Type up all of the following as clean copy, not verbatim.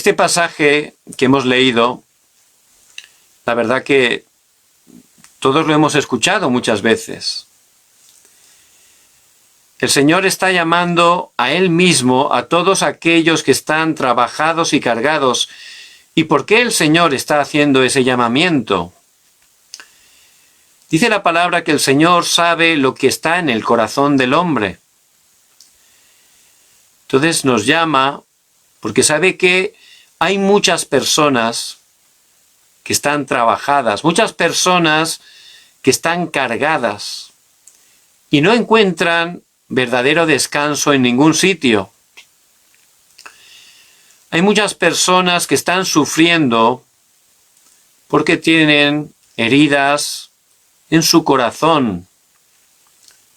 Este pasaje que hemos leído, la verdad que todos lo hemos escuchado muchas veces. El Señor está llamando a Él mismo a todos aquellos que están trabajados y cargados. ¿Y por qué el Señor está haciendo ese llamamiento? Dice la palabra que el Señor sabe lo que está en el corazón del hombre. Entonces nos llama porque sabe que hay muchas personas que están trabajadas, muchas personas que están cargadas y no encuentran verdadero descanso en ningún sitio. Hay muchas personas que están sufriendo porque tienen heridas en su corazón.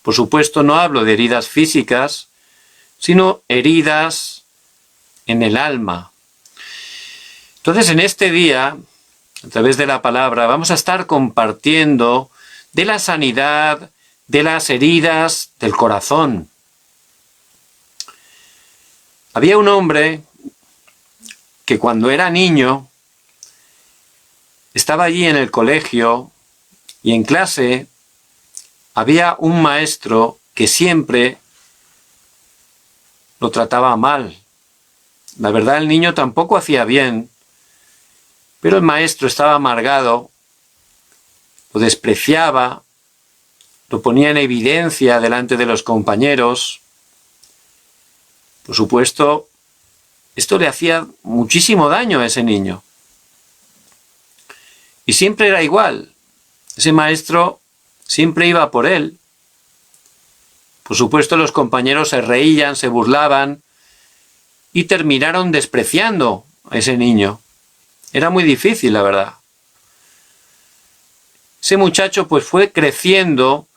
Por supuesto, no hablo de heridas físicas, sino heridas en el alma. Entonces, en este día, a través de la palabra, vamos a estar compartiendo de la sanidad de las heridas del corazón. Había un hombre que cuando era niño estaba allí en el colegio y en clase había un maestro que siempre lo trataba mal. La verdad, el niño tampoco hacía bien, pero el maestro estaba amargado, lo despreciaba, lo ponía en evidencia delante de los compañeros. Por supuesto, esto le hacía muchísimo daño a ese niño. Y siempre era igual. Ese maestro siempre iba por él. Por supuesto, los compañeros se reían, se burlaban y terminaron despreciando a ese niño. Era muy difícil, la verdad. Ese muchacho pues fue creciendo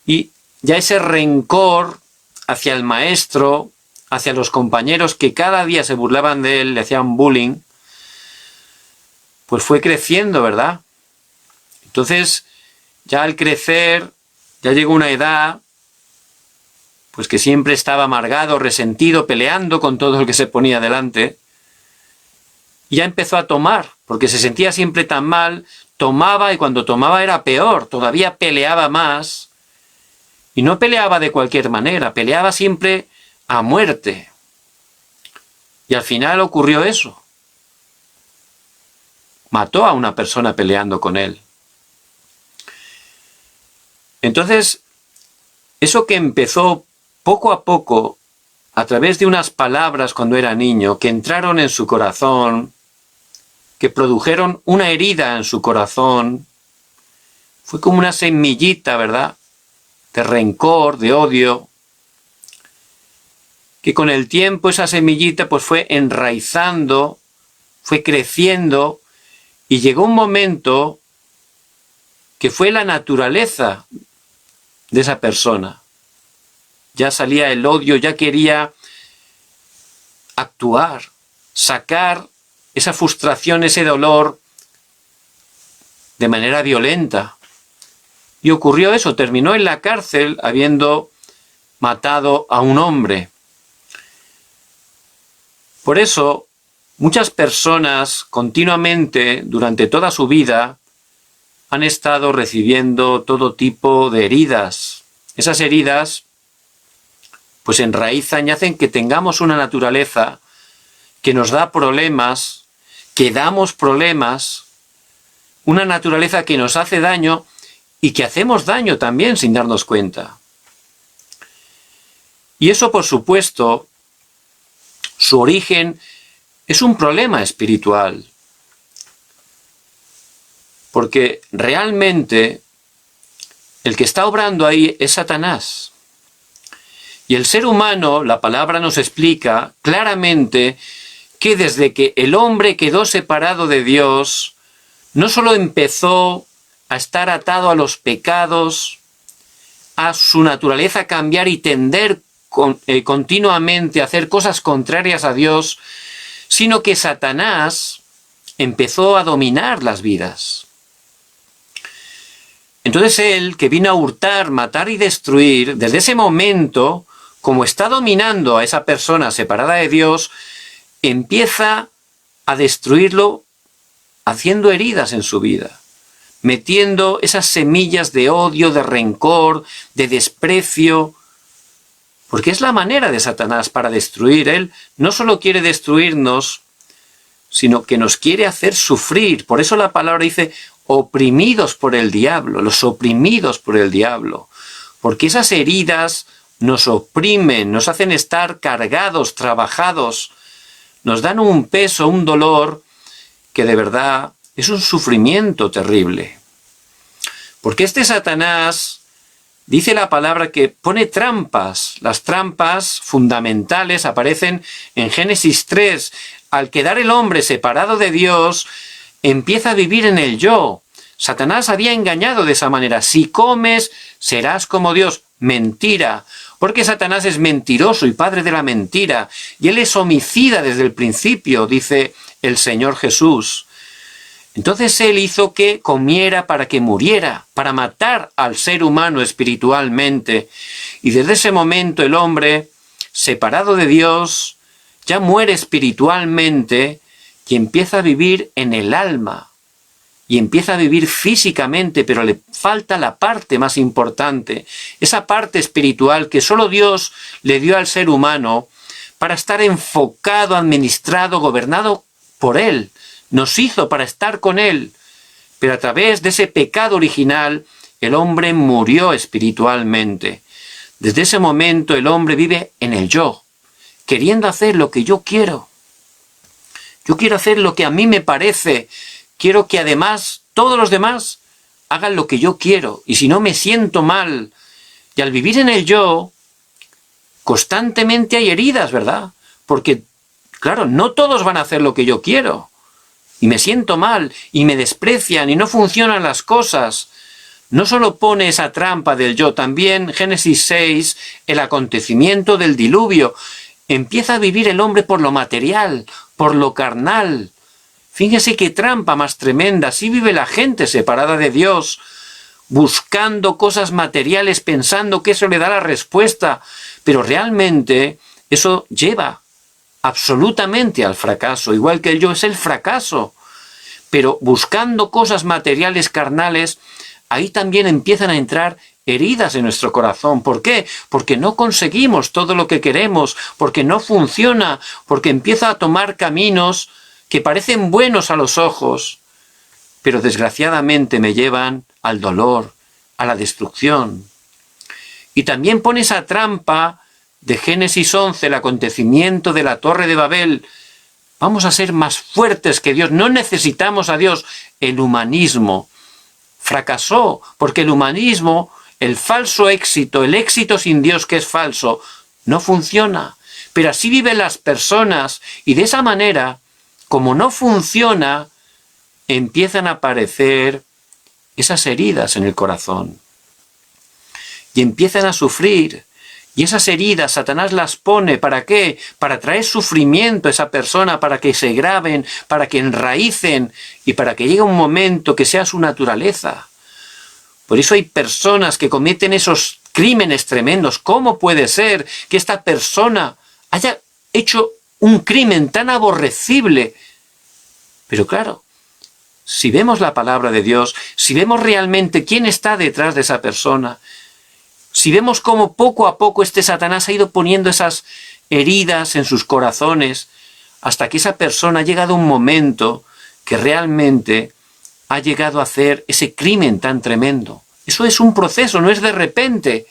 y ya ese rencor hacia el maestro, hacia los compañeros que cada día se burlaban de él, le hacían bullying, pues fue creciendo, ¿verdad? Entonces, ya al crecer, ya llegó una edad, pues que siempre estaba amargado, resentido, peleando con todo el que se ponía delante, y ya empezó a tomar, porque se sentía siempre tan mal, tomaba y cuando tomaba era peor, todavía peleaba más, y no peleaba de cualquier manera, peleaba siempre a muerte. Y al final ocurrió eso. Mató a una persona peleando con él. Entonces, eso que empezó poco a poco, a través de unas palabras cuando era niño, que entraron en su corazón, que produjeron una herida en su corazón, fue como una semillita, ¿verdad?, de rencor, de odio, que con el tiempo esa semillita pues fue enraizando, fue creciendo y llegó un momento que fue la naturaleza de esa persona. Ya salía el odio, ya quería actuar, sacar esa frustración, ese dolor de manera violenta. Y ocurrió eso, terminó en la cárcel habiendo matado a un hombre. Por eso, muchas personas continuamente, durante toda su vida, han estado recibiendo todo tipo de heridas. Esas heridas, pues enraizan y hacen que tengamos una naturaleza que nos da problemas, que damos problemas, una naturaleza que nos hace daño y que hacemos daño también sin darnos cuenta. Y eso, por supuesto, su origen es un problema espiritual. Porque realmente el que está obrando ahí es Satanás. Y el ser humano, la palabra nos explica claramente que desde que el hombre quedó separado de Dios, no solo empezó a estar atado a los pecados, a su naturaleza cambiar y tender continuamente a hacer cosas contrarias a Dios, sino que Satanás empezó a dominar las vidas. Entonces él, que vino a hurtar, matar y destruir, desde ese momento, como está dominando a esa persona separada de Dios, empieza a destruirlo haciendo heridas en su vida, metiendo esas semillas de odio, de rencor, de desprecio, porque es la manera de Satanás para destruir. Él no solo quiere destruirnos, sino que nos quiere hacer sufrir. Por eso la palabra dice oprimidos por el diablo, los oprimidos por el diablo, porque esas heridas nos oprimen, nos hacen estar cargados, trabajados, nos dan un peso, un dolor que de verdad es un sufrimiento terrible. Porque este Satanás, dice la palabra que pone trampas. Las trampas fundamentales aparecen en Génesis 3. Al quedar el hombre separado de Dios, empieza a vivir en el yo. Satanás había engañado de esa manera. Si comes, serás como Dios. Mentira. Porque Satanás es mentiroso y padre de la mentira. Y él es homicida desde el principio, dice el Señor Jesús. Entonces él hizo que comiera para que muriera, para matar al ser humano espiritualmente. Y desde ese momento el hombre, separado de Dios, ya muere espiritualmente y empieza a vivir en el alma. Y empieza a vivir físicamente, pero le falta la parte más importante, esa parte espiritual que solo Dios le dio al ser humano para estar enfocado, administrado, gobernado por Él. Nos hizo para estar con Él, pero a través de ese pecado original, el hombre murió espiritualmente. Desde ese momento el hombre vive en el yo, queriendo hacer lo que yo quiero. Yo quiero hacer lo que a mí me parece. Quiero que además todos los demás hagan lo que yo quiero. Y si no, me siento mal. Y al vivir en el yo, constantemente hay heridas, ¿verdad? Porque, claro, no todos van a hacer lo que yo quiero. Y me siento mal, y me desprecian, y no funcionan las cosas. No solo pone esa trampa del yo, también Génesis 6, el acontecimiento del diluvio. Empieza a vivir el hombre por lo material, por lo carnal. Fíjese qué trampa más tremenda. Así vive la gente separada de Dios, buscando cosas materiales, pensando que eso le da la respuesta. Pero realmente eso lleva absolutamente al fracaso, igual que el yo es el fracaso. Pero buscando cosas materiales, carnales, ahí también empiezan a entrar heridas en nuestro corazón. ¿Por qué? Porque no conseguimos todo lo que queremos, porque no funciona, porque empieza a tomar caminos que parecen buenos a los ojos, pero desgraciadamente me llevan al dolor, a la destrucción. Y también pone esa trampa de Génesis 11, el acontecimiento de la Torre de Babel. Vamos a ser más fuertes que Dios, no necesitamos a Dios. El humanismo fracasó, porque el humanismo, el falso éxito, el éxito sin Dios que es falso, no funciona. Pero así viven las personas y de esa manera, como no funciona, empiezan a aparecer esas heridas en el corazón. Y empiezan a sufrir. Y esas heridas Satanás las pone, ¿para qué? Para traer sufrimiento a esa persona, para que se graben, para que enraícen y para que llegue un momento que sea su naturaleza. Por eso hay personas que cometen esos crímenes tremendos. ¿Cómo puede ser que esta persona haya hecho un crimen tan aborrecible? Pero claro, si vemos la palabra de Dios, si vemos realmente quién está detrás de esa persona, si vemos cómo poco a poco este Satanás ha ido poniendo esas heridas en sus corazones, hasta que esa persona ha llegado a un momento que realmente ha llegado a hacer ese crimen tan tremendo. Eso es un proceso, no es de repente.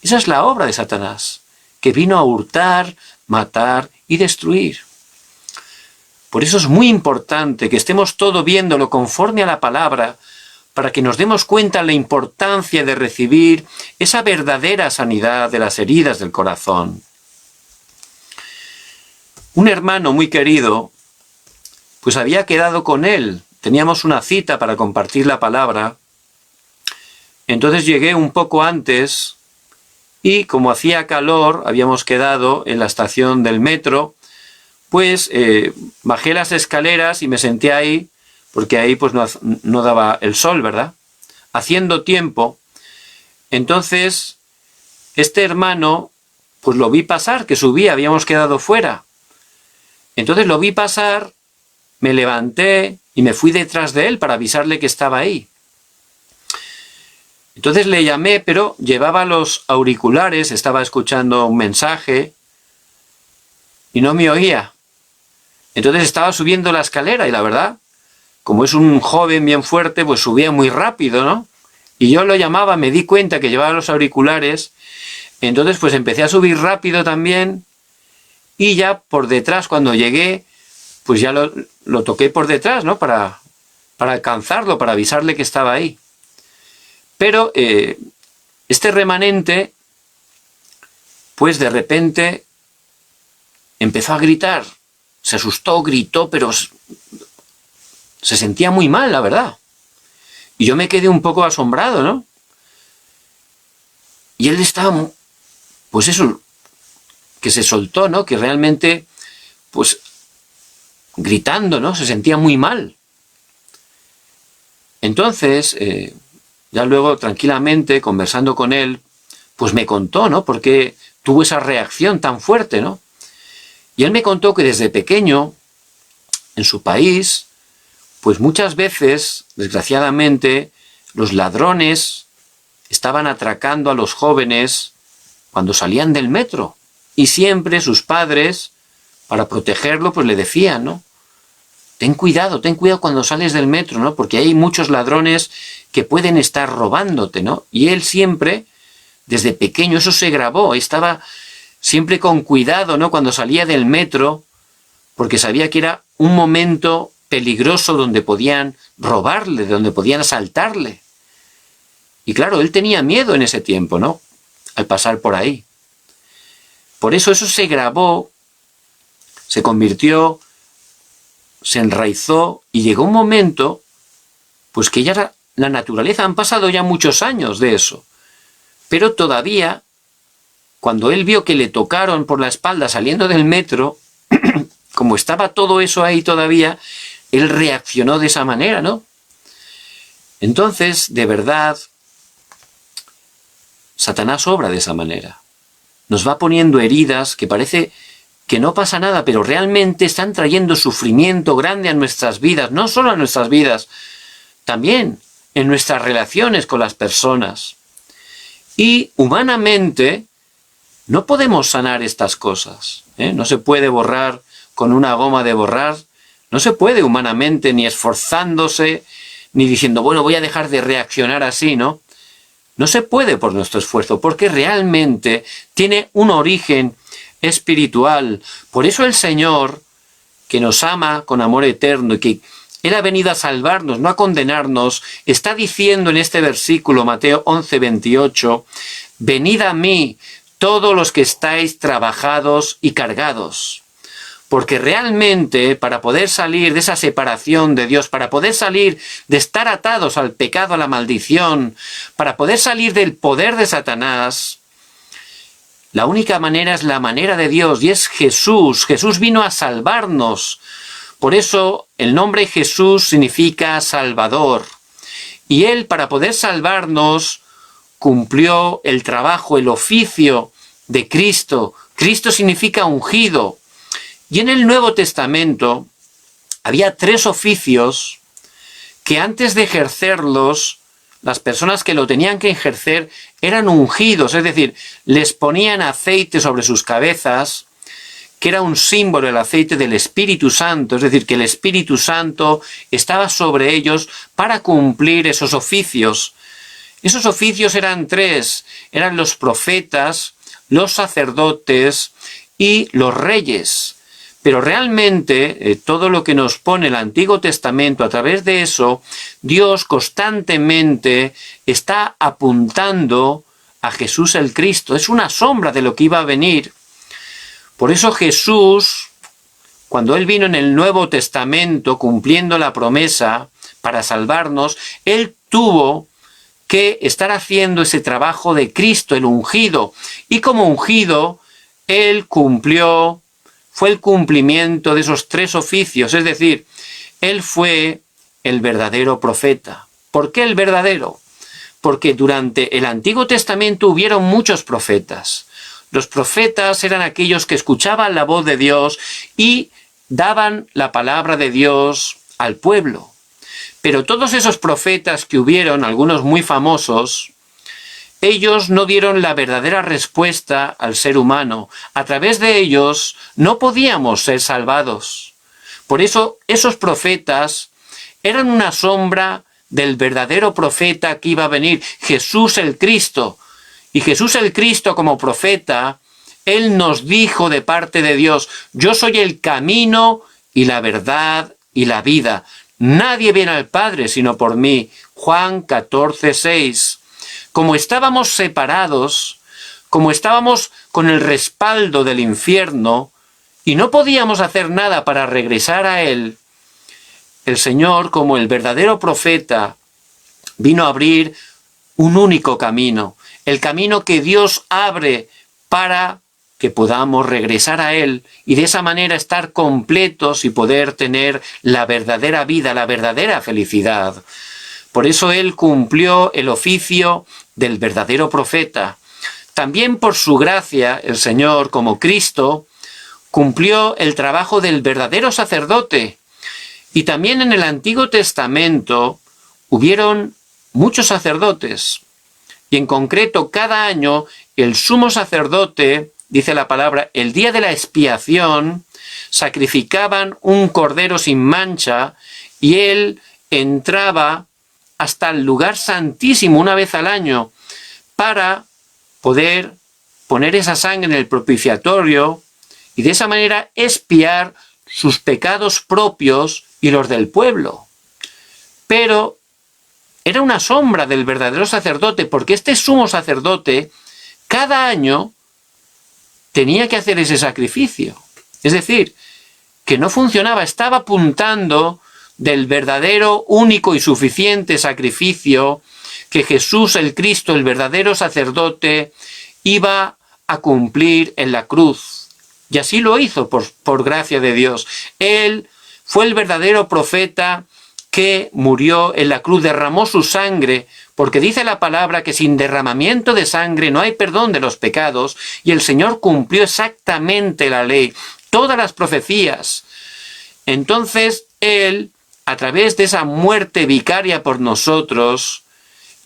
Esa es la obra de Satanás, que vino a hurtar, matar y destruir. Por eso es muy importante que estemos todo viéndolo conforme a la palabra, para que nos demos cuenta de la importancia de recibir esa verdadera sanidad de las heridas del corazón. Un hermano muy querido, pues había quedado con él, teníamos una cita para compartir la palabra, entonces llegué un poco antes y como hacía calor, habíamos quedado en la estación del metro, pues bajé las escaleras y me senté ahí, porque ahí pues no daba el sol, ¿verdad? Haciendo tiempo. Entonces, este hermano, pues lo vi pasar, que subía, habíamos quedado fuera. Entonces lo vi pasar me levanté y me fui detrás de él para avisarle que estaba ahí. Entonces le llamé, pero llevaba los auriculares, estaba escuchando un mensaje y no me oía. Entonces estaba subiendo la escalera y la verdad, como es un joven bien fuerte, pues subía muy rápido, ¿no? Y yo lo llamaba, me di cuenta que llevaba los auriculares, entonces pues empecé a subir rápido también y ya por detrás cuando llegué, pues ya lo toqué por detrás, ¿no? Para alcanzarlo, para avisarle que estaba ahí. Pero este remanente, pues de repente empezó a gritar, se asustó, gritó, pero se sentía muy mal, la verdad. Y yo me quedé un poco asombrado, ¿no? Y él estaba, pues eso, que se soltó, ¿no? Que realmente, pues, gritando, ¿no? Se sentía muy mal. Entonces, ya luego, tranquilamente, conversando con él, pues me contó, ¿no? Por qué tuvo esa reacción tan fuerte, ¿no? Y él me contó que desde pequeño, en su país, pues muchas veces, desgraciadamente, los ladrones estaban atracando a los jóvenes cuando salían del metro. Y siempre sus padres, para protegerlo, pues le decían, ¿no? Ten cuidado cuando sales del metro, ¿no? Porque hay muchos ladrones que pueden estar robándote, ¿no? Y él siempre, desde pequeño, eso se grabó, estaba siempre con cuidado, ¿no? Cuando salía del metro, porque sabía que era un momento peligroso donde podían robarle, donde podían asaltarle. Y claro, él tenía miedo en ese tiempo, ¿no? Al pasar por ahí. Por eso se grabó, se convirtió, se enraizó y llegó un momento, pues que ya la naturaleza, han pasado ya muchos años de eso. Pero todavía, cuando él vio que le tocaron por la espalda saliendo del metro, como estaba todo eso ahí todavía, él reaccionó de esa manera, ¿no? Entonces, de verdad, Satanás obra de esa manera. Nos va poniendo heridas que parece que no pasa nada, pero realmente están trayendo sufrimiento grande a nuestras vidas, no solo a nuestras vidas, también en nuestras relaciones con las personas. Y humanamente no podemos sanar estas cosas, ¿eh? No se puede borrar con una goma de borrar, no se puede humanamente, ni esforzándose, ni diciendo, bueno, voy a dejar de reaccionar así, ¿no? No se puede por nuestro esfuerzo, porque realmente tiene un origen espiritual. Por eso el Señor, que nos ama con amor eterno y que Él ha venido a salvarnos, no a condenarnos, está diciendo en este versículo, Mateo 11, 28, venid a mí, todos los que estáis trabajados y cargados. Porque realmente, para poder salir de esa separación de Dios, para poder salir de estar atados al pecado, a la maldición, para poder salir del poder de Satanás, la única manera es la manera de Dios, y es Jesús. Jesús vino a salvarnos. Por eso el nombre Jesús significa Salvador. Y Él, para poder salvarnos, cumplió el trabajo, el oficio de Cristo. Cristo significa ungido. Y en el Nuevo Testamento había 3 oficios que antes de ejercerlos, las personas que lo tenían que ejercer eran ungidos, es decir, les ponían aceite sobre sus cabezas, que era un símbolo del aceite del Espíritu Santo, es decir, que el Espíritu Santo estaba sobre ellos para cumplir esos oficios. Esos oficios eran 3, eran los profetas, los sacerdotes y los reyes. Pero realmente todo lo que nos pone el Antiguo Testamento, a través de eso, Dios constantemente está apuntando a Jesús el Cristo. Es una sombra de lo que iba a venir. Por eso Jesús, cuando Él vino en el Nuevo Testamento, cumpliendo la promesa para salvarnos, Él tuvo que estar haciendo ese trabajo de Cristo, el ungido. Y como ungido, Él cumplió, fue el cumplimiento de esos 3 oficios, es decir, Él fue el verdadero profeta. ¿Por qué el verdadero? Porque durante el Antiguo Testamento hubieron muchos profetas. Los profetas eran aquellos que escuchaban la voz de Dios y daban la palabra de Dios al pueblo. Pero todos esos profetas que hubieron, algunos muy famosos, ellos no dieron la verdadera respuesta al ser humano. A través de ellos no podíamos ser salvados. Por eso esos profetas eran una sombra del verdadero profeta que iba a venir, Jesús el Cristo. Y Jesús el Cristo, como profeta, Él nos dijo de parte de Dios: yo soy el camino y la verdad y la vida. Nadie viene al Padre sino por mí. Juan 14:6. Como estábamos separados, como estábamos con el respaldo del infierno y no podíamos hacer nada para regresar a Él, el Señor, como el verdadero profeta, vino a abrir un único camino, el camino que Dios abre para que podamos regresar a Él y de esa manera estar completos y poder tener la verdadera vida, la verdadera felicidad. Por eso Él cumplió el oficio del verdadero profeta. También por su gracia, el Señor, como Cristo, cumplió el trabajo del verdadero sacerdote. Y también en el Antiguo Testamento hubieron muchos sacerdotes. Y en concreto, cada año, el sumo sacerdote, dice la palabra, el día de la expiación, sacrificaban un cordero sin mancha y él entraba hasta el lugar santísimo una vez al año para poder poner esa sangre en el propiciatorio y de esa manera expiar sus pecados propios y los del pueblo. Pero era una sombra del verdadero sacerdote, porque este sumo sacerdote cada año tenía que hacer ese sacrificio. Es decir, que no funcionaba, estaba apuntando del verdadero, único y suficiente sacrificio que Jesús el Cristo, el verdadero sacerdote, iba a cumplir en la cruz. Y así lo hizo por gracia de Dios. Él fue el verdadero profeta que murió en la cruz, derramó su sangre, porque dice la palabra que sin derramamiento de sangre no hay perdón de los pecados, y el Señor cumplió exactamente la ley, todas las profecías. Entonces Él, a través de esa muerte vicaria por nosotros,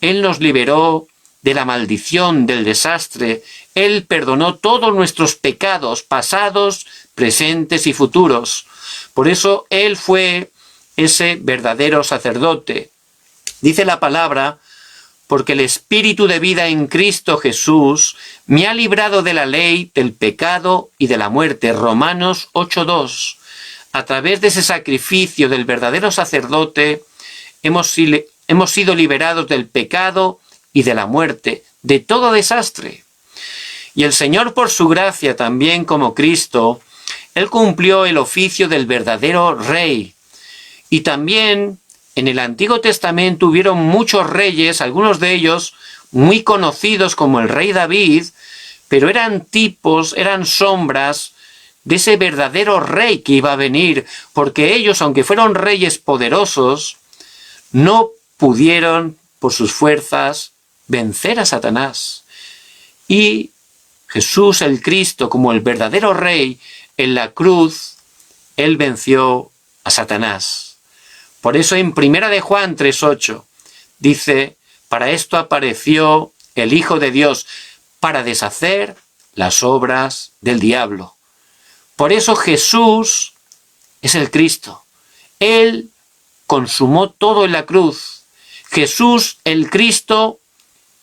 Él nos liberó de la maldición, del desastre. Él perdonó todos nuestros pecados, pasados, presentes y futuros. Por eso Él fue ese verdadero sacerdote. Dice la palabra: porque el Espíritu de vida en Cristo Jesús me ha librado de la ley, del pecado y de la muerte. Romanos 8:2. A través de ese sacrificio del verdadero sacerdote hemos sido liberados del pecado y de la muerte, de todo desastre. Y el Señor, por su gracia, también como Cristo, Él cumplió el oficio del verdadero rey. Y también en el Antiguo Testamento hubieron muchos reyes, algunos de ellos muy conocidos como el rey David, pero eran tipos, eran sombras de ese verdadero rey que iba a venir, porque ellos, aunque fueron reyes poderosos, no pudieron por sus fuerzas vencer a Satanás. Y Jesús el Cristo, como el verdadero rey, en la cruz, Él venció a Satanás. Por eso en 1 de Juan 3:8 dice: para esto apareció el Hijo de Dios, para deshacer las obras del diablo. Por eso Jesús es el Cristo. Él consumó todo en la cruz. Jesús, el Cristo,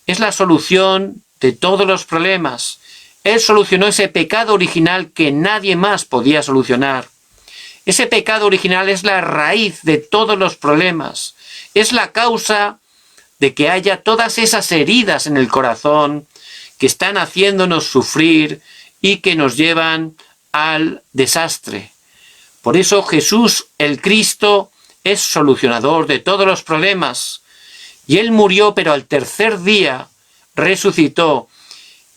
es la solución de todos los problemas. Él solucionó ese pecado original que nadie más podía solucionar. Ese pecado original es la raíz de todos los problemas. Es la causa de que haya todas esas heridas en el corazón que están haciéndonos sufrir y que nos llevan al desastre. Por eso Jesús, el Cristo, es solucionador de todos los problemas. Y Él murió, pero al tercer día resucitó.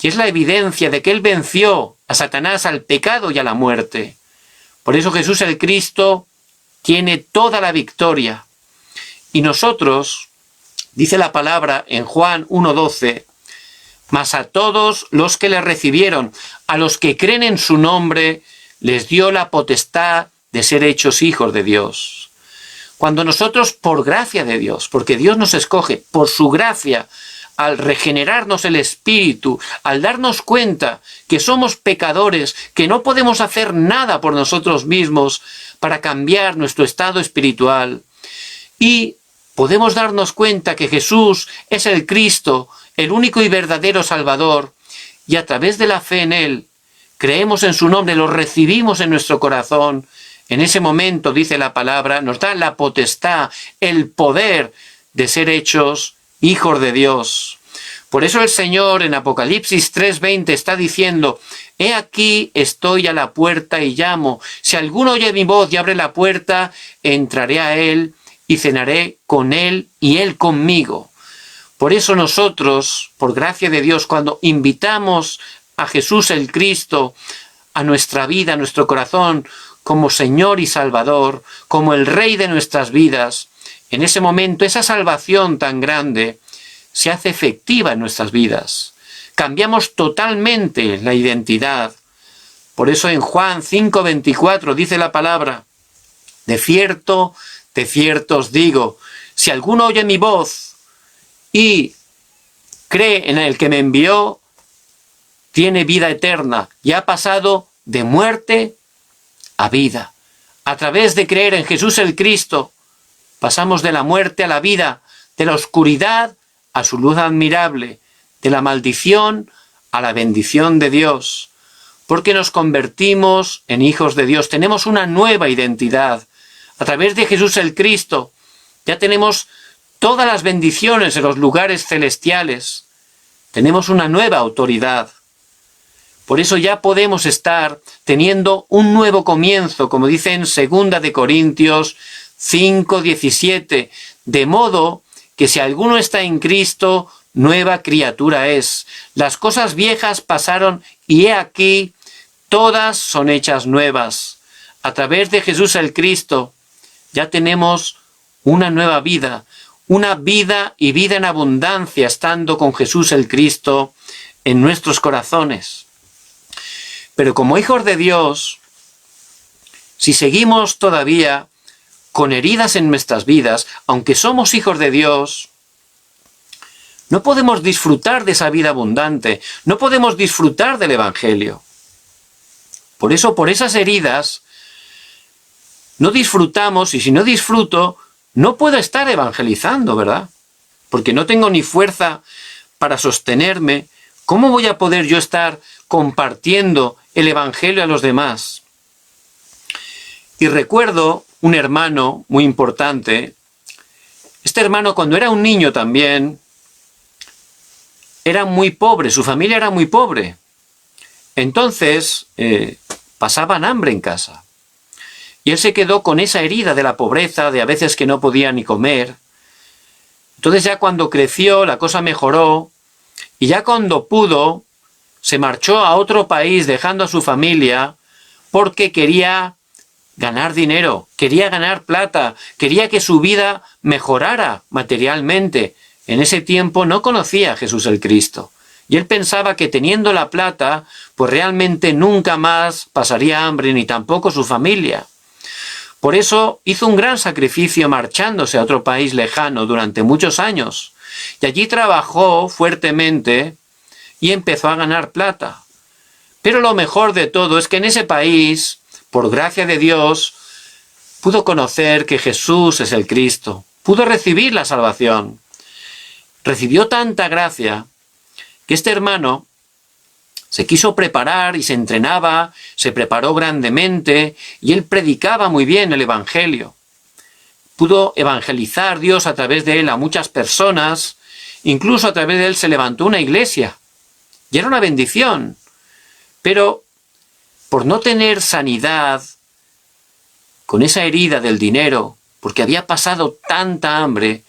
Y es la evidencia de que Él venció a Satanás, al pecado y a la muerte. Por eso Jesús el Cristo tiene toda la victoria. Y nosotros, dice la palabra en Juan 1:12, mas a todos los que le recibieron, a los que creen en su nombre, les dio la potestad de ser hechos hijos de Dios. Cuando nosotros, por gracia de Dios, porque Dios nos escoge por su gracia, al regenerarnos el espíritu, al darnos cuenta que somos pecadores, que no podemos hacer nada por nosotros mismos para cambiar nuestro estado espiritual, y podemos darnos cuenta que Jesús es el Cristo, el único y verdadero Salvador, y a través de la fe en Él, creemos en su nombre, lo recibimos en nuestro corazón. En ese momento, dice la palabra, nos da la potestad, el poder de ser hechos hijos de Dios. Por eso el Señor en Apocalipsis 3:20 está diciendo: he aquí estoy a la puerta y llamo. Si alguno oye mi voz y abre la puerta, entraré a Él y cenaré con Él y Él conmigo. Por eso nosotros, por gracia de Dios, cuando invitamos a Jesús el Cristo a nuestra vida, a nuestro corazón, como Señor y Salvador, como el Rey de nuestras vidas, en ese momento esa salvación tan grande se hace efectiva en nuestras vidas. Cambiamos totalmente la identidad. Por eso en Juan 5:24 dice la palabra: de cierto os digo, si alguno oye mi voz y cree en el que me envió, tiene vida eterna y ha pasado de muerte a vida. A través de creer en Jesús el Cristo, pasamos de la muerte a la vida, de la oscuridad a su luz admirable, de la maldición a la bendición de Dios, porque nos convertimos en hijos de Dios. Tenemos una nueva identidad. A través de Jesús el Cristo ya tenemos todas las bendiciones en los lugares celestiales. Tenemos una nueva autoridad. Por eso ya podemos estar teniendo un nuevo comienzo, como dice en 2 de Corintios 5:17, de modo que si alguno está en Cristo, nueva criatura es. Las cosas viejas pasaron y he aquí, todas son hechas nuevas. A través de Jesús el Cristo ya tenemos una nueva vida, una vida y vida en abundancia, estando con Jesús el Cristo en nuestros corazones. Pero como hijos de Dios, si seguimos todavía con heridas en nuestras vidas, aunque somos hijos de Dios, no podemos disfrutar de esa vida abundante, no podemos disfrutar del Evangelio. Por eso, por esas heridas, no disfrutamos, y si no disfruto, no puedo estar evangelizando, ¿verdad? Porque no tengo ni fuerza para sostenerme. ¿Cómo voy a poder yo estar compartiendo el Evangelio a los demás? Y recuerdo un hermano muy importante. Este hermano, cuando era un niño también, era muy pobre, su familia era muy pobre. Entonces, pasaban hambre en casa. Y él se quedó con esa herida de la pobreza, de a veces que no podía ni comer. Entonces ya cuando creció, la cosa mejoró, y ya cuando pudo, se marchó a otro país dejando a su familia, porque quería ganar dinero, quería ganar plata, quería que su vida mejorara materialmente. En ese tiempo no conocía a Jesús el Cristo. Y él pensaba que teniendo la plata, pues realmente nunca más pasaría hambre, ni tampoco su familia. Por eso hizo un gran sacrificio marchándose a otro país lejano durante muchos años. Y allí trabajó fuertemente y empezó a ganar plata. Pero lo mejor de todo es que en ese país, por gracia de Dios, pudo conocer que Jesús es el Cristo. Pudo recibir la salvación. Recibió tanta gracia que este hermano se quiso preparar y se entrenaba, se preparó grandemente y él predicaba muy bien el Evangelio. Pudo evangelizar Dios a través de él a muchas personas, incluso a través de él se levantó una iglesia. Y era una bendición. Pero por no tener sanidad con esa herida del dinero, porque había pasado tanta hambre,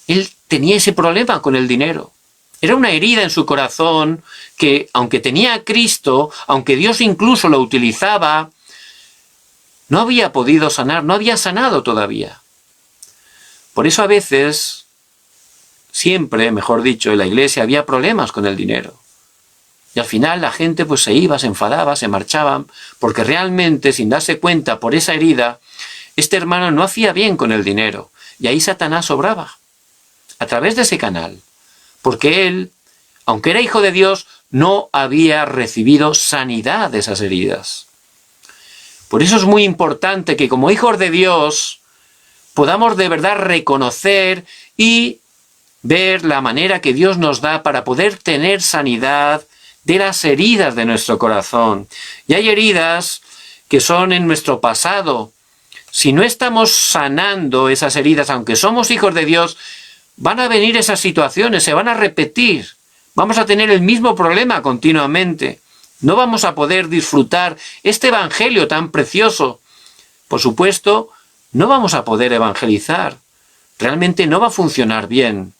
él tenía ese problema con el dinero. Era una herida en su corazón que, aunque tenía a Cristo, aunque Dios incluso lo utilizaba, no había podido sanar, no había sanado todavía. Por eso a veces, siempre, mejor dicho, en la iglesia había problemas con el dinero. Y al final la gente pues se iba, se enfadaba, se marchaban, porque realmente, sin darse cuenta por esa herida, este hermano no hacía bien con el dinero. Y ahí Satanás obraba, a través de ese canal. Porque él, aunque era hijo de Dios, no había recibido sanidad de esas heridas. Por eso es muy importante que como hijos de Dios podamos de verdad reconocer y ver la manera que Dios nos da para poder tener sanidad de las heridas de nuestro corazón. Y hay heridas que son en nuestro pasado. Si no estamos sanando esas heridas, aunque somos hijos de Dios, van a venir esas situaciones, se van a repetir. Vamos a tener el mismo problema continuamente. No vamos a poder disfrutar este evangelio tan precioso. Por supuesto, no vamos a poder evangelizar. Realmente no va a funcionar bien.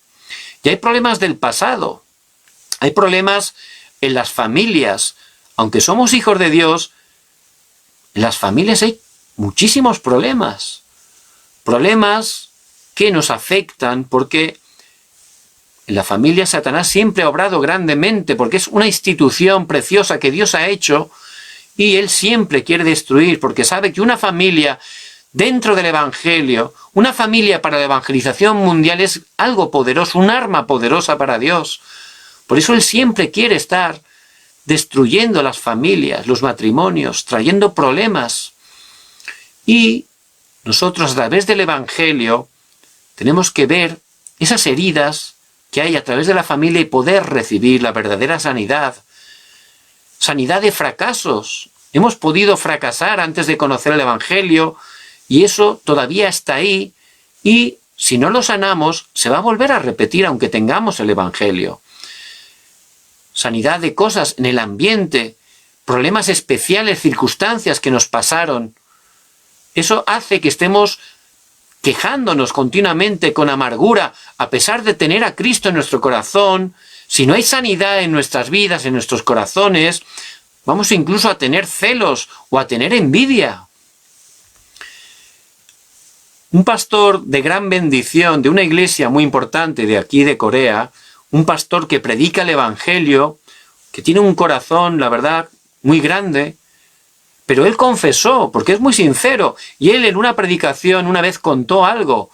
Y hay problemas del pasado. Hay problemas en las familias. Aunque somos hijos de Dios, en las familias hay muchísimos problemas. Problemas que nos afectan porque en la familia Satanás siempre ha obrado grandemente, porque es una institución preciosa que Dios ha hecho y él siempre quiere destruir, porque sabe que una familia dentro del Evangelio, una familia para la evangelización mundial es algo poderoso, un arma poderosa para Dios. Por eso él siempre quiere estar destruyendo las familias, los matrimonios, trayendo problemas. Y nosotros a través del Evangelio tenemos que ver esas heridas que hay a través de la familia y poder recibir la verdadera sanidad. Sanidad de fracasos. Hemos podido fracasar antes de conocer el Evangelio y eso todavía está ahí y si no lo sanamos se va a volver a repetir aunque tengamos el Evangelio. Sanidad de cosas en el ambiente, problemas especiales, circunstancias que nos pasaron. Eso hace que estemos quejándonos continuamente con amargura, a pesar de tener a Cristo en nuestro corazón. Si no hay sanidad en nuestras vidas, en nuestros corazones, vamos incluso a tener celos o a tener envidia. Un pastor de gran bendición de una iglesia muy importante de aquí de Corea, un pastor que predica el Evangelio, que tiene un corazón, la verdad, muy grande, pero él confesó, porque es muy sincero, y él en una predicación una vez contó algo,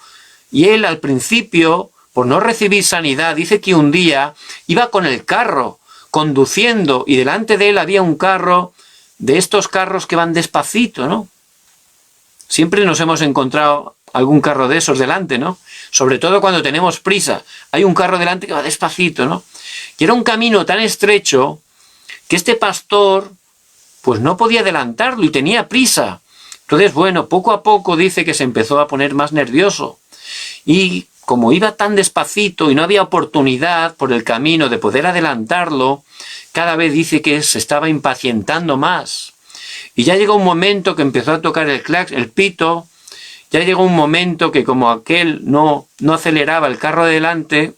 y él al principio, por no recibir sanidad, dice que un día iba con el carro, conduciendo, y delante de él había un carro, de estos carros que van despacito, ¿no? Siempre nos hemos encontrado algún carro de esos delante, ¿no? Sobre todo cuando tenemos prisa, hay un carro delante que va despacito, ¿no? Y era un camino tan estrecho que este pastor pues no podía adelantarlo y tenía prisa. Entonces, bueno, poco a poco dice que se empezó a poner más nervioso. Y como iba tan despacito y no había oportunidad por el camino de poder adelantarlo, cada vez dice que se estaba impacientando más. Y ya llegó un momento que empezó a tocar el claxon, el pito. Ya llegó un momento que como aquel no aceleraba el carro de delante,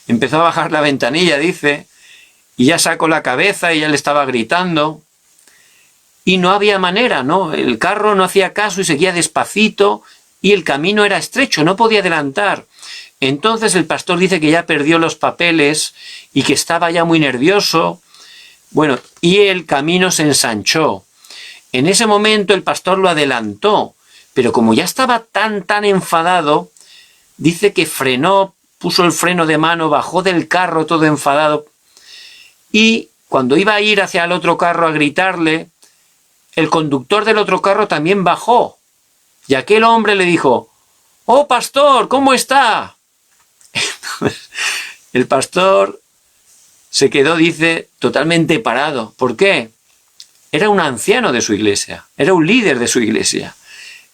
empezó a bajar la ventanilla, dice, y ya sacó la cabeza y ya le estaba gritando. Y no había manera, ¿no? El carro no hacía caso y seguía despacito y el camino era estrecho, no podía adelantar. Entonces el pastor dice que ya perdió los papeles y que estaba ya muy nervioso. Bueno, y el camino se ensanchó. En ese momento el pastor lo adelantó, pero como ya estaba tan enfadado, dice que frenó, puso el freno de mano, bajó del carro todo enfadado y cuando iba a ir hacia el otro carro a gritarle, el conductor del otro carro también bajó y aquel hombre le dijo: «¡Oh, pastor! ¿Cómo está?». El pastor se quedó, dice, totalmente parado. ¿Por qué? Era un anciano de su iglesia, era un líder de su iglesia.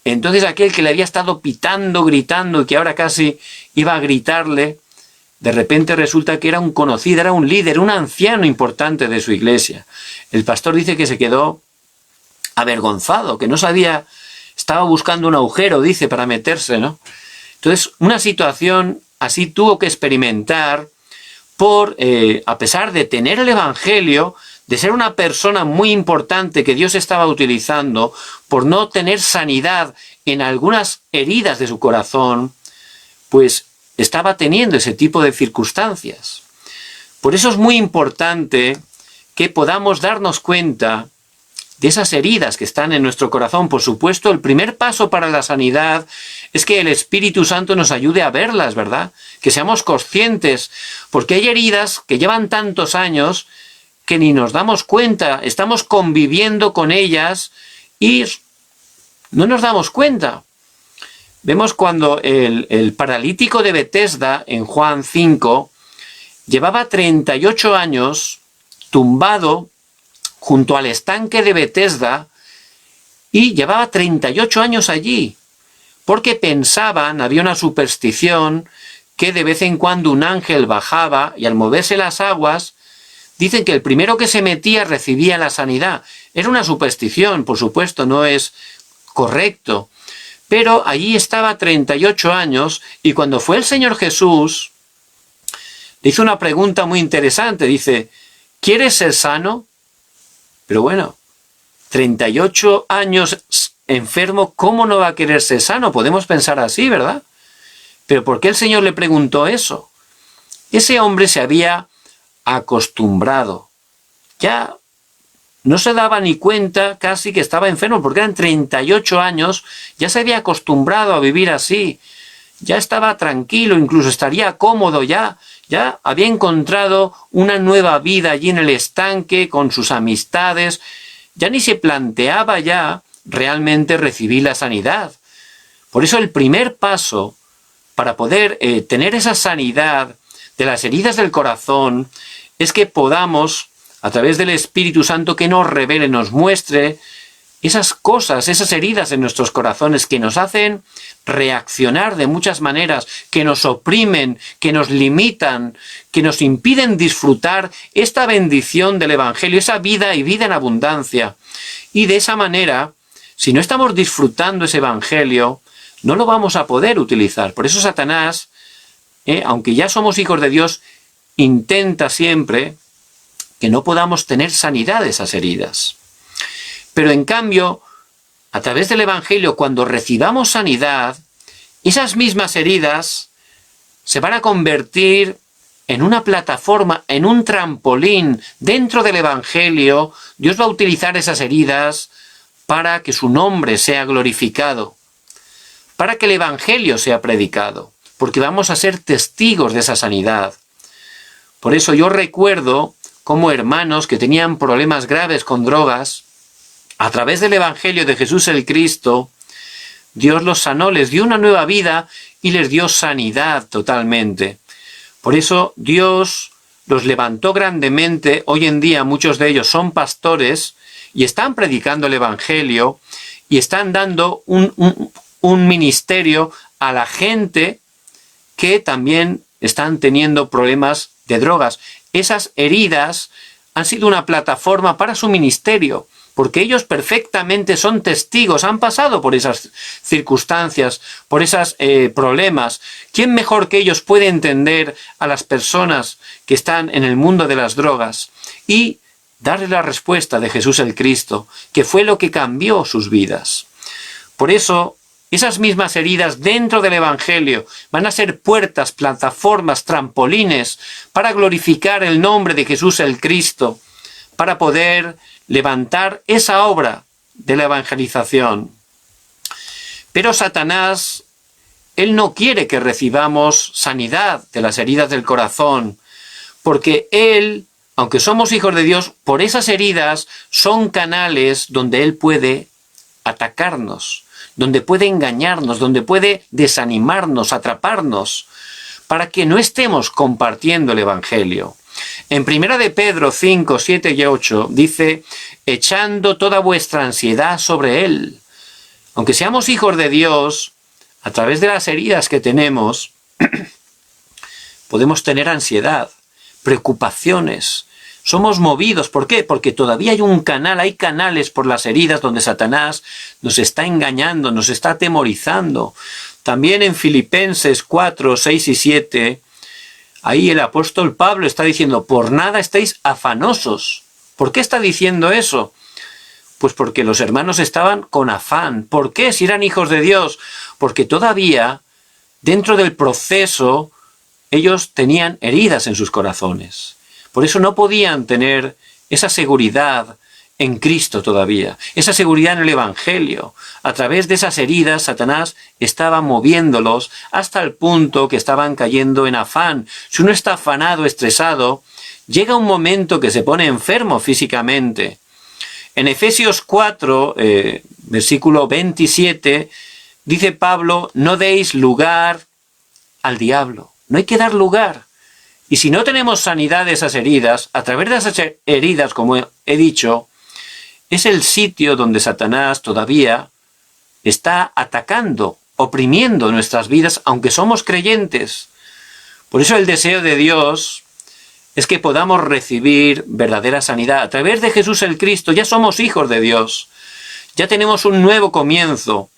Entonces aquel que le había estado pitando, gritando, y que ahora casi iba a gritarle, de repente resulta que era un conocido, era un líder, un anciano importante de su iglesia. El pastor dice que se quedó avergonzado, que no sabía, estaba buscando un agujero, dice, para meterse, ¿no? Entonces, una situación así tuvo que experimentar a pesar de tener el Evangelio, de ser una persona muy importante que Dios estaba utilizando, por no tener sanidad en algunas heridas de su corazón, pues estaba teniendo ese tipo de circunstancias. Por eso es muy importante que podamos darnos cuenta de esas heridas que están en nuestro corazón. Por supuesto, el primer paso para la sanidad es que el Espíritu Santo nos ayude a verlas, ¿verdad? Que seamos conscientes, porque hay heridas que llevan tantos años que ni nos damos cuenta, estamos conviviendo con ellas y no nos damos cuenta. Vemos cuando el paralítico de Betesda, en Juan 5, llevaba 38 años tumbado junto al estanque de Betesda y llevaba 38 años allí, porque pensaban, había una superstición, que de vez en cuando un ángel bajaba y al moverse las aguas, dicen que el primero que se metía recibía la sanidad. Era una superstición, por supuesto, no es correcto, pero allí estaba 38 años y cuando fue el Señor Jesús, le hizo una pregunta muy interesante, dice, ¿quieres ser sano? Pero bueno, 38 años enfermo, ¿cómo no va a querer ser sano? Podemos pensar así, ¿verdad? Pero ¿por qué el Señor le preguntó eso? Ese hombre se había acostumbrado. Ya no se daba ni cuenta casi que estaba enfermo, porque eran 38 años, ya se había acostumbrado a vivir así. Ya estaba tranquilo, incluso estaría cómodo ya había encontrado una nueva vida allí en el estanque con sus amistades, ya ni se planteaba ya realmente recibir la sanidad. Por eso el primer paso para poder tener esa sanidad de las heridas del corazón es que podamos, a través del Espíritu Santo, que nos revele, nos muestre esas cosas, esas heridas en nuestros corazones que nos hacen reaccionar de muchas maneras, que nos oprimen, que nos limitan, que nos impiden disfrutar esta bendición del Evangelio, esa vida y vida en abundancia. Y de esa manera, si no estamos disfrutando ese Evangelio, no lo vamos a poder utilizar. Por eso Satanás, aunque ya somos hijos de Dios, intenta siempre que no podamos tener sanidad de esas heridas. Pero en cambio, a través del Evangelio, cuando recibamos sanidad, esas mismas heridas se van a convertir en una plataforma, en un trampolín dentro del Evangelio. Dios va a utilizar esas heridas para que su nombre sea glorificado, para que el Evangelio sea predicado, porque vamos a ser testigos de esa sanidad. Por eso yo recuerdo como hermanos que tenían problemas graves con drogas, a través del Evangelio de Jesús el Cristo, Dios los sanó, les dio una nueva vida y les dio sanidad totalmente. Por eso Dios los levantó grandemente. Hoy en día muchos de ellos son pastores y están predicando el Evangelio y están dando un ministerio a la gente que también están teniendo problemas de drogas. Esas heridas han sido una plataforma para su ministerio, porque ellos perfectamente son testigos, han pasado por esas circunstancias, por esos problemas. ¿Quién mejor que ellos puede entender a las personas que están en el mundo de las drogas y darle la respuesta de Jesús el Cristo, que fue lo que cambió sus vidas? Por eso, esas mismas heridas dentro del Evangelio van a ser puertas, plataformas, trampolines para glorificar el nombre de Jesús el Cristo, para poder levantar esa obra de la evangelización. Pero Satanás, él no quiere que recibamos sanidad de las heridas del corazón, porque él, aunque somos hijos de Dios, por esas heridas son canales donde él puede atacarnos, donde puede engañarnos, donde puede desanimarnos, atraparnos, para que no estemos compartiendo el Evangelio. En 1 de Pedro 5, 7 y 8 dice, echando toda vuestra ansiedad sobre Él. Aunque seamos hijos de Dios, a través de las heridas que tenemos, podemos tener ansiedad, preocupaciones. Somos movidos. ¿Por qué? Porque todavía hay canales por las heridas donde Satanás nos está engañando, nos está atemorizando. También en Filipenses 4, 6 y 7, ahí el apóstol Pablo está diciendo, por nada estáis afanosos. ¿Por qué está diciendo eso? Pues porque los hermanos estaban con afán. ¿Por qué? Si eran hijos de Dios. Porque todavía, dentro del proceso, ellos tenían heridas en sus corazones. Por eso no podían tener esa seguridad en Cristo todavía, esa seguridad en el Evangelio. A través de esas heridas, Satanás estaba moviéndolos hasta el punto que estaban cayendo en afán. Si uno está afanado, estresado, llega un momento que se pone enfermo físicamente. En Efesios 4, versículo 27, dice Pablo, no deis lugar al diablo. No hay que dar lugar. Y si no tenemos sanidad de esas heridas, a través de esas heridas, como he dicho, es el sitio donde Satanás todavía está atacando, oprimiendo nuestras vidas, aunque somos creyentes. Por eso el deseo de Dios es que podamos recibir verdadera sanidad. A través de Jesús el Cristo ya somos hijos de Dios. Ya tenemos un nuevo comienzo.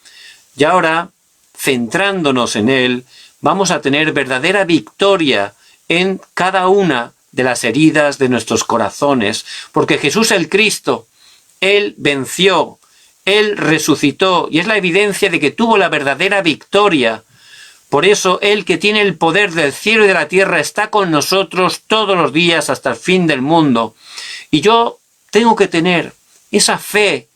Y ahora, centrándonos en Él, vamos a tener verdadera victoria en cada una de las heridas de nuestros corazones. Porque Jesús el Cristo, Él venció, Él resucitó y es la evidencia de que tuvo la verdadera victoria. Por eso Él, que tiene el poder del cielo y de la tierra, está con nosotros todos los días hasta el fin del mundo. Y yo tengo que tener esa fe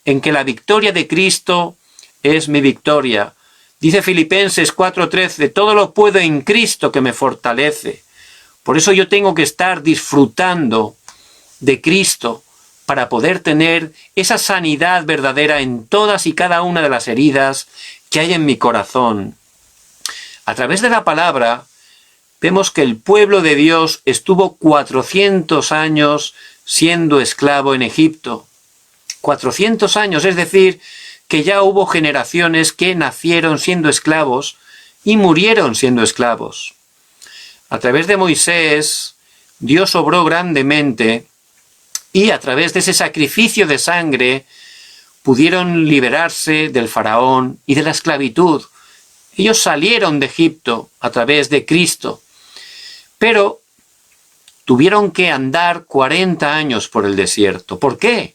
en que la victoria de Cristo es mi victoria. Dice Filipenses 4:13, todo lo puedo en Cristo que me fortalece. Por eso yo tengo que estar disfrutando de Cristo, para poder tener esa sanidad verdadera en todas y cada una de las heridas que hay en mi corazón. A través de la palabra, vemos que el pueblo de Dios estuvo 400 años siendo esclavo en Egipto. 400 años, es decir, que ya hubo generaciones que nacieron siendo esclavos y murieron siendo esclavos. A través de Moisés, Dios obró grandemente. Y a través de ese sacrificio de sangre pudieron liberarse del faraón y de la esclavitud. Ellos salieron de Egipto a través de Cristo, pero tuvieron que andar 40 años por el desierto. ¿Por qué?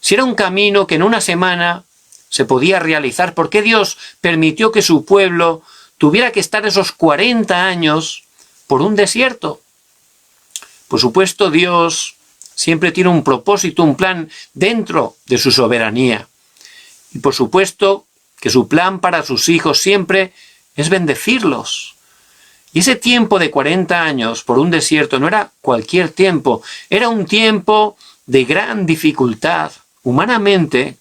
Si era un camino que en una semana se podía realizar, ¿por qué Dios permitió que su pueblo tuviera que estar esos 40 años por un desierto? Por supuesto, Dios siempre tiene un propósito, un plan dentro de su soberanía. Y por supuesto que su plan para sus hijos siempre es bendecirlos. Y ese tiempo de 40 años por un desierto no era cualquier tiempo, era un tiempo de gran dificultad. Humanamente,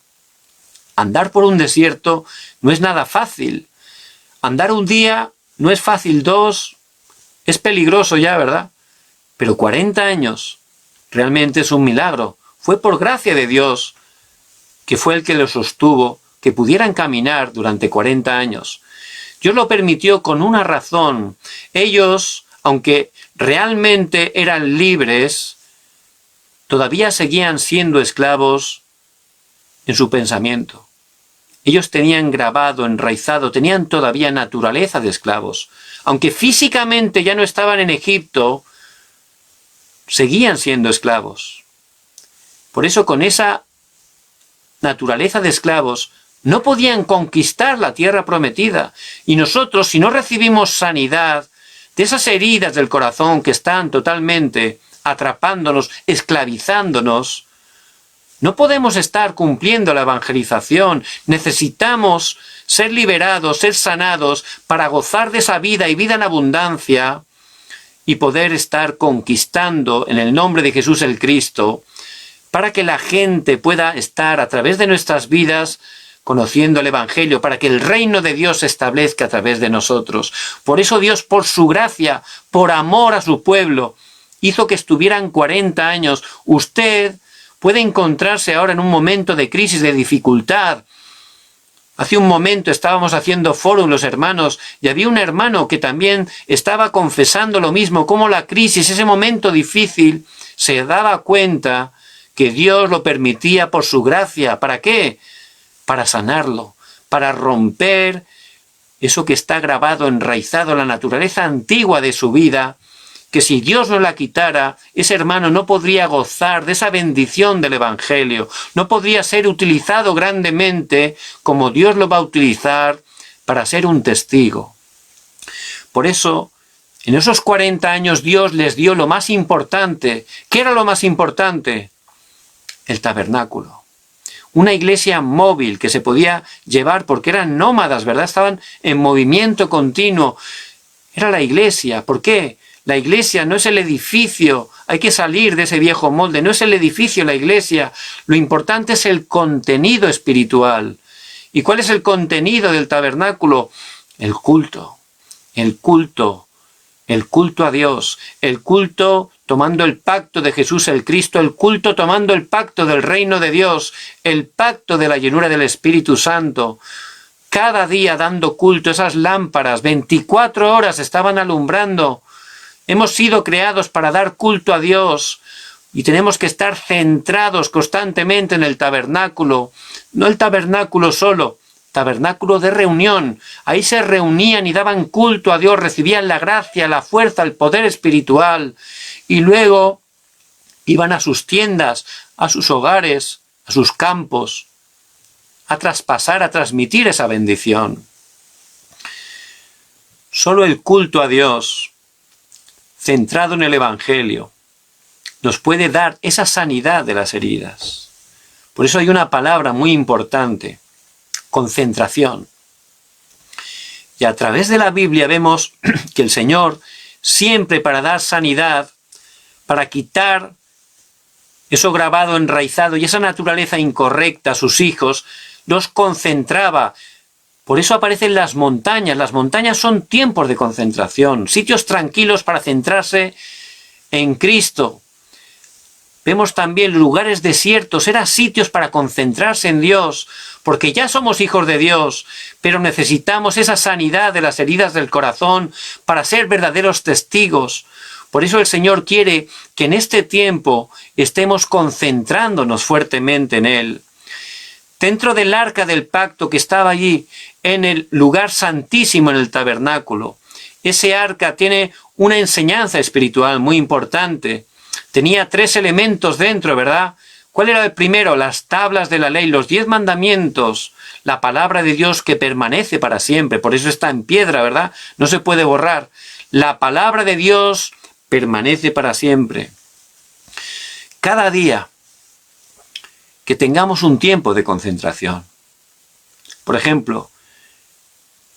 andar por un desierto no es nada fácil. Andar un día no es fácil, 2 es peligroso ya, ¿verdad? Pero 40 años realmente es un milagro. Fue por gracia de Dios que fue el que los sostuvo, que pudieran caminar durante 40 años. Dios lo permitió con una razón. Ellos, aunque realmente eran libres, todavía seguían siendo esclavos en su pensamiento. Ellos tenían grabado, enraizado, tenían todavía naturaleza de esclavos. Aunque físicamente ya no estaban en Egipto, seguían siendo esclavos. Por eso con esa naturaleza de esclavos no podían conquistar la tierra prometida. Y nosotros, si no recibimos sanidad de esas heridas del corazón que están totalmente atrapándonos, esclavizándonos, no podemos estar cumpliendo la evangelización. Necesitamos ser liberados, ser sanados para gozar de esa vida y vida en abundancia, y poder estar conquistando en el nombre de Jesús el Cristo, para que la gente pueda estar a través de nuestras vidas conociendo el Evangelio, para que el reino de Dios se establezca a través de nosotros. Por eso Dios, por su gracia, por amor a su pueblo, hizo que estuvieran 40 años. Usted puede encontrarse ahora en un momento de crisis, de dificultad. Hace un momento estábamos haciendo foro los hermanos y había un hermano que también estaba confesando lo mismo, cómo la crisis, ese momento difícil, se daba cuenta que Dios lo permitía por su gracia. ¿Para qué? Para sanarlo, para romper eso que está grabado, enraizado en la naturaleza antigua de su vida, que si Dios no la quitara, ese hermano no podría gozar de esa bendición del Evangelio, no podría ser utilizado grandemente como Dios lo va a utilizar para ser un testigo. Por eso, En esos 40 años Dios les dio lo más importante. ¿Qué era lo más importante? El tabernáculo. Una iglesia móvil que se podía llevar porque eran nómadas, ¿verdad? Estaban en movimiento continuo. Era la iglesia. ¿Por qué? La iglesia no es el edificio. Hay que salir de ese viejo molde. No es el edificio la iglesia. Lo importante es el contenido espiritual. ¿Y cuál es el contenido del tabernáculo? El culto. El culto. El culto a Dios. El culto tomando el pacto de Jesús el Cristo. El culto tomando el pacto del reino de Dios. El pacto de la llenura del Espíritu Santo. Cada día dando culto. Esas lámparas 24 horas estaban alumbrando. Hemos sido creados para dar culto a Dios y tenemos que estar centrados constantemente en el tabernáculo. No el tabernáculo solo, tabernáculo de reunión. Ahí se reunían y daban culto a Dios, recibían la gracia, la fuerza, el poder espiritual. Y luego iban a sus tiendas, a sus hogares, a sus campos, a traspasar, a transmitir esa bendición. Solo el culto a Dios, centrado en el Evangelio, nos puede dar esa sanidad de las heridas. Por eso hay una palabra muy importante, concentración. Y a través de la Biblia vemos que el Señor, siempre para dar sanidad, para quitar eso grabado, enraizado y esa naturaleza incorrecta a sus hijos, los concentraba. Por eso aparecen las montañas. Las montañas son tiempos de concentración, sitios tranquilos para centrarse en Cristo. Vemos también lugares desiertos, eran sitios para concentrarse en Dios, porque ya somos hijos de Dios, pero necesitamos esa sanidad de las heridas del corazón para ser verdaderos testigos. Por eso el Señor quiere que en este tiempo estemos concentrándonos fuertemente en Él. Dentro del arca del pacto que estaba allí en el lugar santísimo en el tabernáculo, ese arca tiene una enseñanza espiritual muy importante. Tenía 3 elementos dentro, ¿verdad? ¿Cuál era el primero? Las tablas de la ley, los 10 mandamientos, la palabra de Dios que permanece para siempre. Por eso está en piedra, ¿verdad? No se puede borrar. La palabra de Dios permanece para siempre. Cada día que tengamos un tiempo de concentración. Por ejemplo,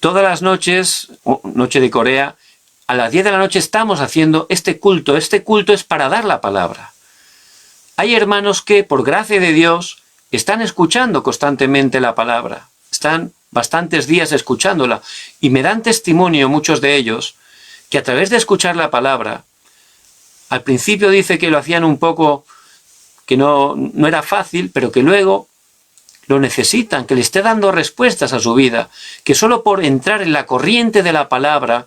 todas las noches, noche de Corea, a las 10 de la noche estamos haciendo este culto. Este culto es para dar la palabra. Hay hermanos que, por gracia de Dios, están escuchando constantemente la palabra. Están bastantes días escuchándola. Y me dan testimonio, muchos de ellos, que a través de escuchar la palabra, al principio dice que lo hacían un poco, que no era fácil, pero que luego lo necesitan, que le esté dando respuestas a su vida, que solo por entrar en la corriente de la palabra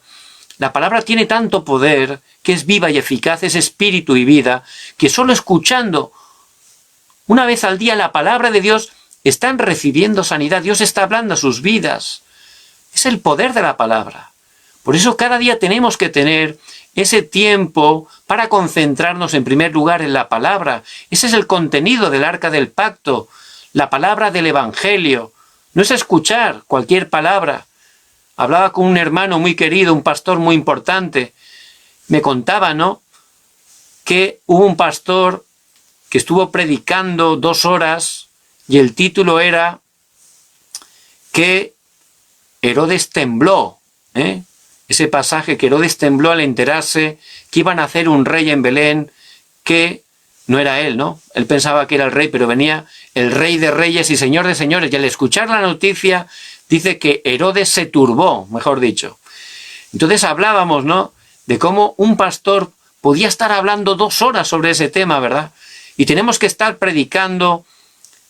tiene tanto poder, que es viva y eficaz, es espíritu y vida, que solo escuchando una vez al día la palabra de Dios están recibiendo sanidad. Dios está hablando a sus vidas. Es el poder de la palabra. Por eso cada día tenemos que tener ese tiempo para concentrarnos en primer lugar en la palabra. Ese es el contenido del arca del pacto, la palabra del Evangelio. No es escuchar cualquier palabra. Hablaba con un hermano muy querido, un pastor muy importante. Me contaba, ¿no?, que hubo un pastor que estuvo predicando 2 horas y el título era que Herodes tembló, ese pasaje que Herodes tembló al enterarse que iban a hacer un rey en Belén, que no era él, ¿no? Él pensaba que era el rey, pero venía el rey de reyes y señor de señores. Y al escuchar la noticia, dice que Herodes se turbó, mejor dicho. Entonces hablábamos, ¿no?, de cómo un pastor podía estar hablando 2 horas sobre ese tema, ¿verdad? Y tenemos que estar predicando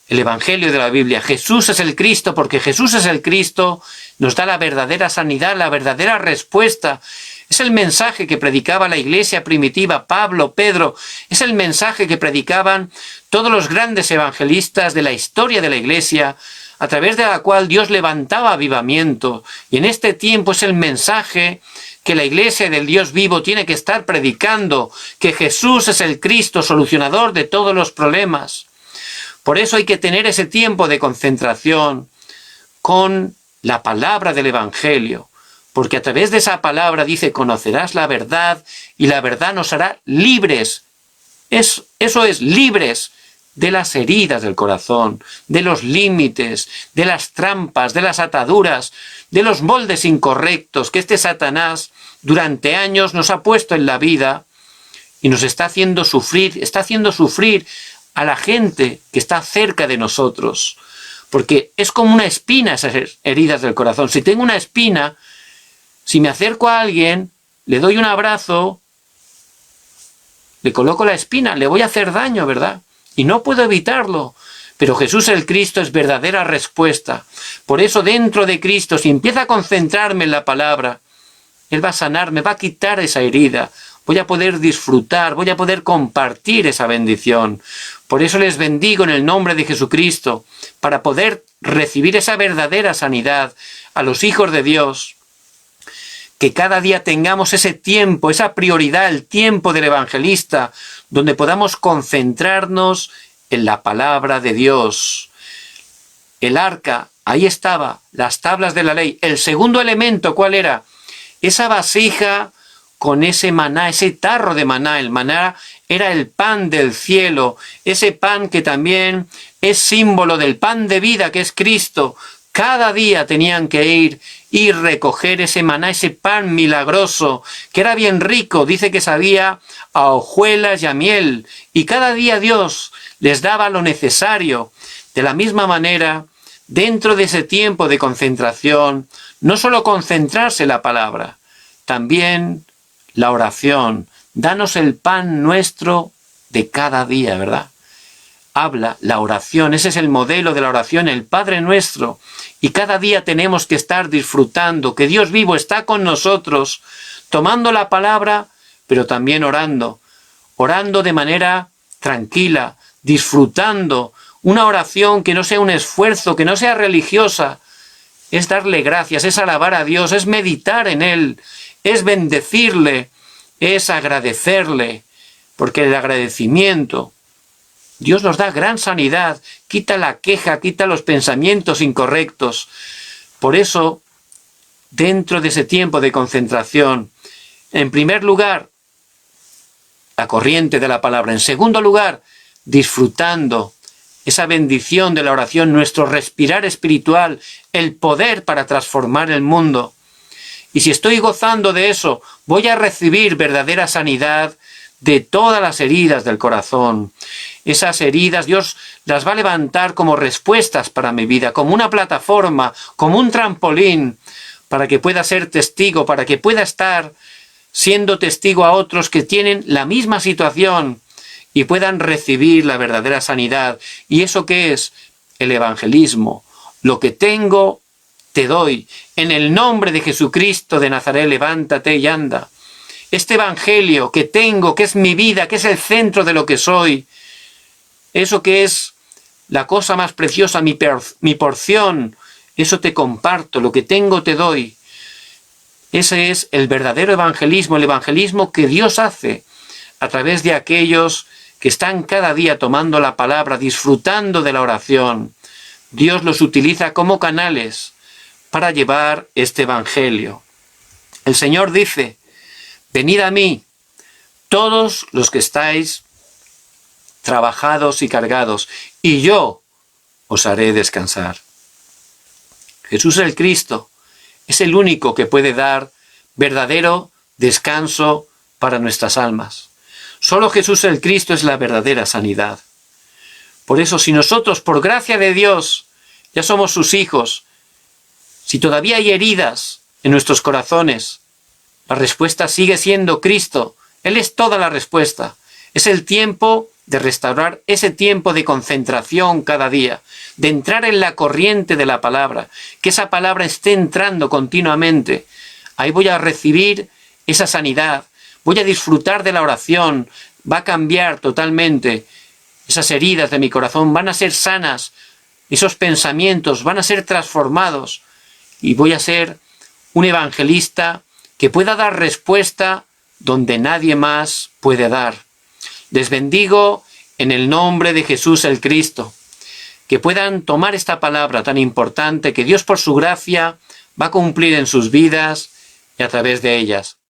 el Evangelio de la Biblia. Jesús es el Cristo, porque Jesús es el Cristo, nos da la verdadera sanidad, la verdadera respuesta. Es el mensaje que predicaba la iglesia primitiva, Pablo, Pedro. Es el mensaje que predicaban todos los grandes evangelistas de la historia de la iglesia, a través de la cual Dios levantaba avivamiento. Y en este tiempo es el mensaje que la iglesia del Dios vivo tiene que estar predicando, que Jesús es el Cristo, solucionador de todos los problemas. Por eso hay que tener ese tiempo de concentración con la palabra del Evangelio, porque a través de esa palabra dice, conocerás la verdad y la verdad nos hará libres. Eso es, libres de las heridas del corazón, de los límites, de las trampas, de las ataduras, de los moldes incorrectos que este Satanás durante años nos ha puesto en la vida y nos está haciendo sufrir a la gente que está cerca de nosotros. Porque es como una espina esas heridas del corazón. Si tengo una espina, si me acerco a alguien, le doy un abrazo, le coloco la espina, le voy a hacer daño, ¿verdad? Y no puedo evitarlo. Pero Jesús el Cristo es verdadera respuesta. Por eso dentro de Cristo, si empiezo a concentrarme en la palabra, Él va a sanarme, va a quitar esa herida. Voy a poder disfrutar, voy a poder compartir esa bendición. Por eso les bendigo en el nombre de Jesucristo, para poder recibir esa verdadera sanidad a los hijos de Dios. Que cada día tengamos ese tiempo, esa prioridad, el tiempo del evangelista, donde podamos concentrarnos en la palabra de Dios. El arca, ahí estaba, las tablas de la ley. El segundo elemento, ¿cuál era? Esa vasija con ese maná, ese tarro de maná. El maná era el pan del cielo, ese pan que también es símbolo del pan de vida que es Cristo. Cada día tenían que ir y recoger ese maná, ese pan milagroso, que era bien rico, dice que sabía a hojuelas y a miel, y cada día Dios les daba lo necesario. De la misma manera, dentro de ese tiempo de concentración, no solo concentrarse en la palabra, también la oración. Danos el pan nuestro de cada día, ¿verdad? Habla la oración, ese es el modelo de la oración, el Padre Nuestro. Y cada día tenemos que estar disfrutando, que Dios vivo está con nosotros, tomando la palabra, pero también orando de manera tranquila, disfrutando, una oración que no sea un esfuerzo, que no sea religiosa, es darle gracias, es alabar a Dios, es meditar en Él, es bendecirle, es agradecerle, porque el agradecimiento, Dios nos da gran sanidad, quita la queja, quita los pensamientos incorrectos. Por eso, dentro de ese tiempo de concentración, en primer lugar, la corriente de la palabra. En segundo lugar, disfrutando esa bendición de la oración, nuestro respirar espiritual, el poder para transformar el mundo. Y si estoy gozando de eso, voy a recibir verdadera sanidad de todas las heridas del corazón. Esas heridas Dios las va a levantar como respuestas para mi vida, como una plataforma, como un trampolín, para que pueda ser testigo, para que pueda estar siendo testigo a otros que tienen la misma situación y puedan recibir la verdadera sanidad. ¿Y eso qué es? El evangelismo. Lo que tengo, te doy. En el nombre de Jesucristo de Nazaret, levántate y anda. Este evangelio que tengo, que es mi vida, que es el centro de lo que soy, eso que es la cosa más preciosa, mi porción, eso te comparto, lo que tengo te doy. Ese es el verdadero evangelismo, el evangelismo que Dios hace a través de aquellos que están cada día tomando la palabra, disfrutando de la oración. Dios los utiliza como canales para llevar este evangelio. El Señor dice: venid a mí, todos los que estáis trabajados y cargados, y yo os haré descansar. Jesús el Cristo es el único que puede dar verdadero descanso para nuestras almas. Solo Jesús el Cristo es la verdadera sanidad. Por eso, si nosotros, por gracia de Dios, ya somos sus hijos, si todavía hay heridas en nuestros corazones, la respuesta sigue siendo Cristo. Él es toda la respuesta. Es el tiempo de restaurar ese tiempo de concentración cada día, de entrar en la corriente de la palabra, que esa palabra esté entrando continuamente. Ahí voy a recibir esa sanidad, voy a disfrutar de la oración, va a cambiar totalmente. Esas heridas de mi corazón van a ser sanas, esos pensamientos van a ser transformados y voy a ser un evangelista que pueda dar respuesta donde nadie más puede dar. Les bendigo en el nombre de Jesús el Cristo, que puedan tomar esta palabra tan importante que Dios por su gracia va a cumplir en sus vidas y a través de ellas.